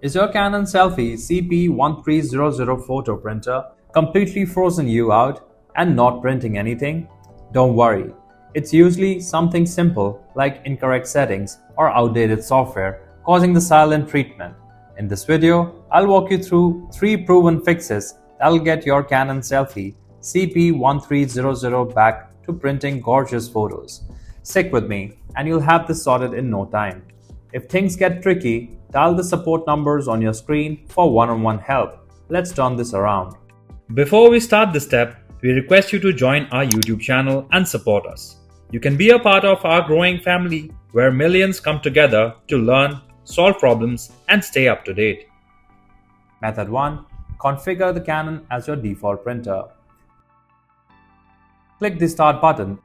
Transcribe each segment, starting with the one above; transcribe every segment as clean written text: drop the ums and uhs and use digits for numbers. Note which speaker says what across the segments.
Speaker 1: Is your Canon SELPHY CP1300 photo printer completely frozen you out and not printing anything? Don't worry, it's usually something simple like incorrect settings or outdated software causing the silent treatment. In this video, I'll walk you through 3 proven fixes that'll get your Canon SELPHY CP1300 back to printing gorgeous photos. Stick with me and you'll have this sorted in no time. If things get tricky, dial the support numbers on your screen for one-on-one help. Let's turn this around. Before we start this step, we request you to join our YouTube channel and support us. You can be a part of our growing family where millions come together to learn, solve problems, and stay up to date. Method 1. Configure the Canon as your default printer. Click the Start button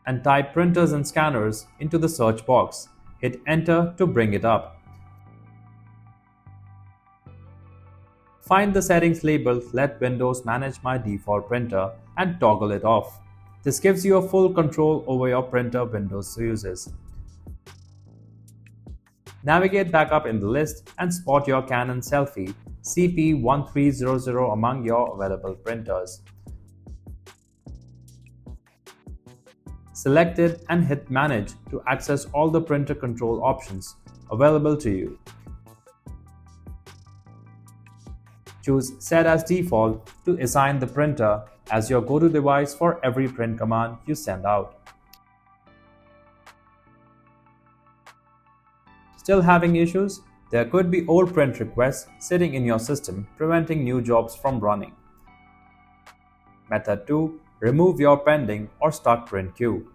Speaker 1: and type Printers and Scanners into the search box. Hit Enter to bring it up. Find the settings labeled Let Windows Manage My Default Printer and toggle it off. This gives you a full control over your printer Windows uses. Navigate back up in the list and spot your Canon SELPHY CP1300 among your available printers. Select it and hit Manage to access all the printer control options available to you. Choose Set as Default to assign the printer as your go-to device for every print command you send out. Still having issues? There could be old print requests sitting in your system preventing new jobs from running. Method 2. Remove your pending or stuck print queue.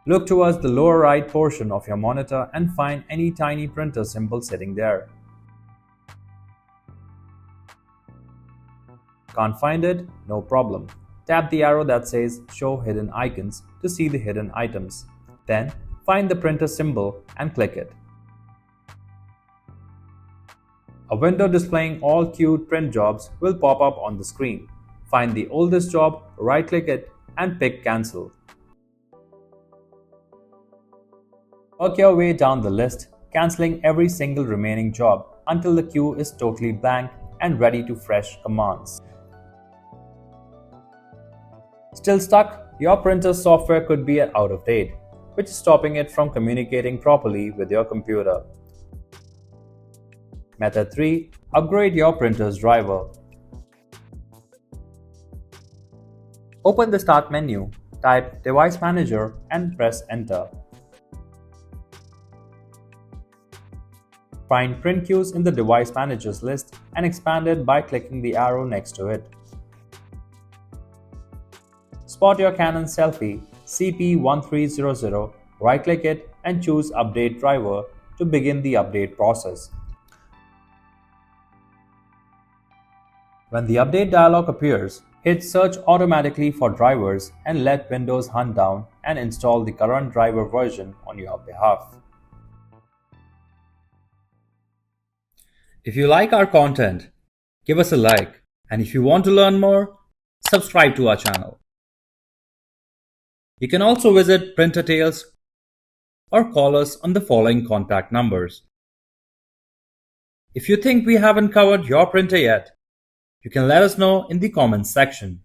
Speaker 1: Look towards the lower right portion of your monitor and find any tiny printer symbol sitting there. Can't find it? No problem. Tap the arrow that says Show Hidden Icons to see the hidden items. Then, find the printer symbol and click it. A window displaying all queued print jobs will pop up on the screen. Find the oldest job, right-click it, and pick Cancel. Work your way down the list, cancelling every single remaining job until the queue is totally blank and ready to fresh commands. Still stuck? Your printer's software could be out of date, which is stopping it from communicating properly with your computer. Method 3. Upgrade your printer's driver. Open the Start menu, type Device Manager and press Enter. Find print queues in the Device Managers list and expand it by clicking the arrow next to it. Spot your Canon SELPHY CP1300, right-click it and choose Update Driver to begin the update process. When the update dialog appears, hit Search automatically for drivers and let Windows hunt down and install the current driver version on your behalf. If you like our content, give us a like, and if you want to learn more, subscribe to our channel. You can also visit Printer Tales or call us on the following contact numbers. If you think we haven't covered your printer yet, you can let us know in the comments section.